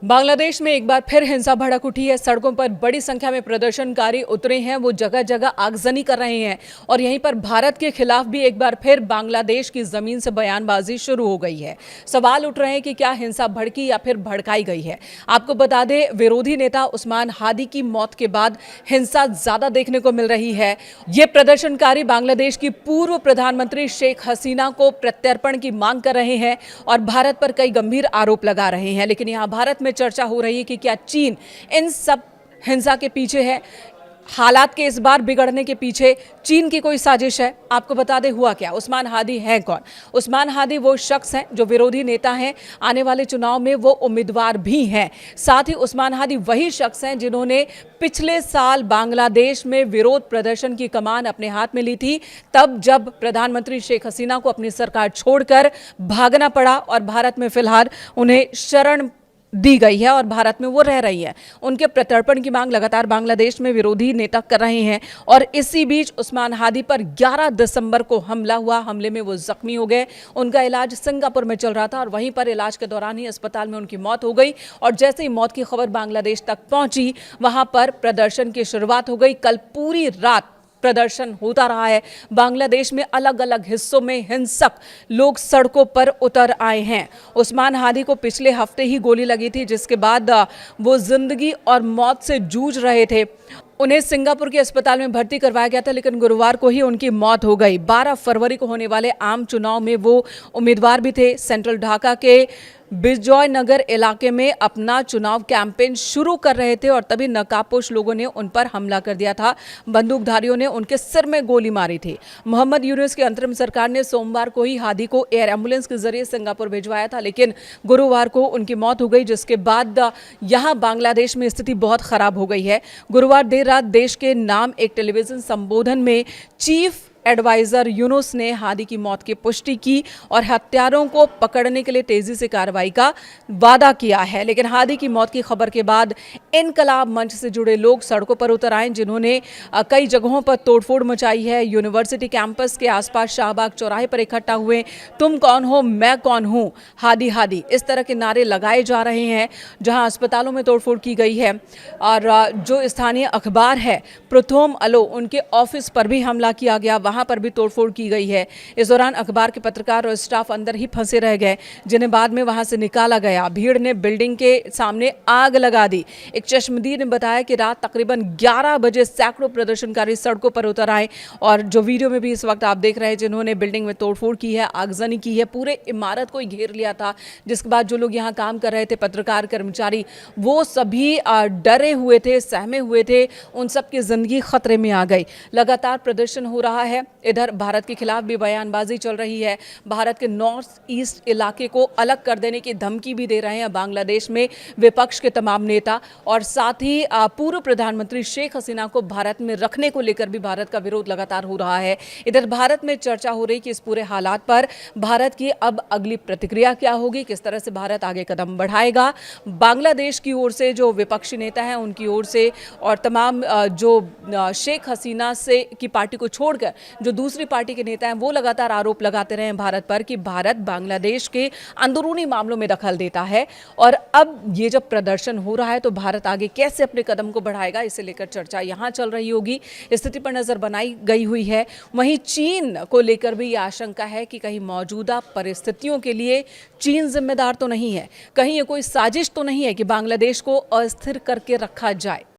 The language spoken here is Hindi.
बांग्लादेश में एक बार फिर हिंसा भड़क उठी है। सड़कों पर बड़ी संख्या में प्रदर्शनकारी उतरे हैं। वो जगह जगह आगजनी कर रहे हैं और यहीं पर भारत के खिलाफ भी एक बार फिर बांग्लादेश की जमीन से बयानबाजी शुरू हो गई है। सवाल उठ रहे हैं कि क्या हिंसा भड़की या फिर भड़काई गई है। आपको बता दें, विरोधी नेता उस्मान हादी की मौत के बाद हिंसा ज्यादा देखने को मिल रही है। ये प्रदर्शनकारी बांग्लादेश की पूर्व प्रधानमंत्री शेख हसीना को प्रत्यर्पण की मांग कर रहे हैं और भारत पर कई गंभीर आरोप लगा रहे हैं। लेकिन यहाँ भारत में चर्चा हो रही है कि क्या चीन इन सब हिंसा के पीछे है। हालात के इस बार बिगड़ने के पीछे चीन की कोई साजिश है। आपको बता दें हुआ क्या। उस्मान हादी है कौन? उस्मान हादी वो शख्स हैं जो विरोधी नेता हैं, आने वाले चुनाव में वो उम्मीदवार भी हैं। साथ ही उस्मान हादी वही शख्स हैं जिन्होंने पिछले साल बांग्लादेश में विरोध प्रदर्शन की कमान अपने हाथ में ली थी, तब जब प्रधानमंत्री शेख हसीना को अपनी सरकार छोड़कर भागना पड़ा और भारत में फिलहाल उन्हें शरण दी गई है और भारत में वो रह रही है। उनके प्रत्यर्पण की मांग लगातार बांग्लादेश में विरोधी नेता कर रहे हैं और इसी बीच उस्मान हादी पर 11 दिसंबर को हमला हुआ। हमले में वो जख्मी हो गए। उनका इलाज सिंगापुर में चल रहा था और वहीं पर इलाज के दौरान ही अस्पताल में उनकी मौत हो गई और जैसे ही मौत की खबर बांग्लादेश तक पहुंची, वहां पर प्रदर्शन की शुरुआत हो गई। कल पूरी रात प्रदर्शन होता रहा है। बांग्लादेश में अलग अलग हिस्सों में हिंसक लोग सड़कों पर उतर आए हैं। उस्मान हादी को पिछले हफ्ते ही गोली लगी थी, जिसके बाद वो जिंदगी और मौत से जूझ रहे थे। उन्हें सिंगापुर के अस्पताल में भर्ती करवाया गया था, लेकिन गुरुवार को ही उनकी मौत हो गई। 12 फरवरी को होने वाले आम चुनाव में वो उम्मीदवार भी थे। सेंट्रल ढाका के बिजॉय नगर इलाके में अपना चुनाव कैंपेन शुरू कर रहे थे और तभी नकाबपोश लोगों ने उन पर हमला कर दिया था। बंदूकधारियों ने उनके सिर में गोली मारी थी। मोहम्मद यूनुस की अंतरिम सरकार ने सोमवार को ही हादी को एयर एम्बुलेंस के जरिए सिंगापुर भिजवाया था, लेकिन गुरुवार को उनकी मौत हो गई, जिसके बाद यहां बांग्लादेश में स्थिति बहुत खराब हो गई है। गुरुवार देर रात देश के नाम एक टेलीविजन संबोधन में चीफ एडवाइजर यूनुस ने हादी की मौत की पुष्टि की और हत्यारों को पकड़ने के लिए तेजी से कार्रवाई का वादा किया है। लेकिन हादी की मौत की खबर के बाद इनकलाब मंच से जुड़े लोग सड़कों पर उतर आए, जिन्होंने कई जगहों पर तोड़फोड़ मचाई है। यूनिवर्सिटी कैंपस के आसपास शाहबाग चौराहे पर इकट्ठा हुए। तुम कौन हो, मैं कौन हूं, हादी हादी, इस तरह के नारे लगाए जा रहे हैं। जहां अस्पतालों में तोड़फोड़ की गई है और जो स्थानीय अखबार है प्रथम अलो, उनके ऑफिस पर भी हमला किया गया, वहां पर भी तोड़फोड़ की गई है। इस दौरान अखबार के पत्रकार और स्टाफ अंदर ही फंसे रह गए, जिन्हें बाद में वहां से निकाला गया। भीड़ ने बिल्डिंग के सामने आग लगा दी। एक चश्मदीद ने बताया कि रात तकरीबन 11 बजे सैकड़ों प्रदर्शनकारी सड़कों पर उतर आए और जो वीडियो में भी इस वक्त आप देख रहे हैं, जिन्होंने बिल्डिंग में तोड़फोड़ की है, आगजनी की है, पूरे इमारत को घेर लिया था। जिसके बाद जो लोग यहाँ काम कर रहे थे, पत्रकार, कर्मचारी, वो सभी डरे हुए थे, सहमे हुए थे। उन सब की जिंदगी खतरे में आ गई। लगातार प्रदर्शन हो रहा है। इधर भारत के खिलाफ भी बयानबाजी चल रही है। भारत के नॉर्थ ईस्ट इलाके को अलग कर देने की धमकी भी दे रहे हैं बांग्लादेश में विपक्ष के तमाम नेता और साथ ही पूर्व प्रधानमंत्री शेख हसीना को भारत में रखने को लेकर भी भारत का विरोध लगातार हो रहा है। इधर भारत में चर्चा हो रही कि इस पूरे हालात पर भारत की अब अगली प्रतिक्रिया क्या होगी, किस तरह से भारत आगे कदम बढ़ाएगा। बांग्लादेश की ओर से जो विपक्षी नेता हैं, उनकी ओर से और तमाम जो शेख हसीना से की पार्टी को छोड़कर जो दूसरी पार्टी के नेता हैं, वो लगातार आरोप लगाते रहे हैं भारत पर कि भारत बांग्लादेश के अंदरूनी मामलों में दखल देता है। और अब ये जब प्रदर्शन हो रहा है तो भारत आगे कैसे अपने कदम को बढ़ाएगा, इसे लेकर चर्चा यहां चल रही होगी। स्थिति पर नजर बनाई गई हुई है। वहीं चीन को लेकर भी ये आशंका है कि कहीं मौजूदा परिस्थितियों के लिए चीन जिम्मेदार तो नहीं है, कहीं ये कोई साजिश तो नहीं है कि बांग्लादेश को अस्थिर करके रखा जाए।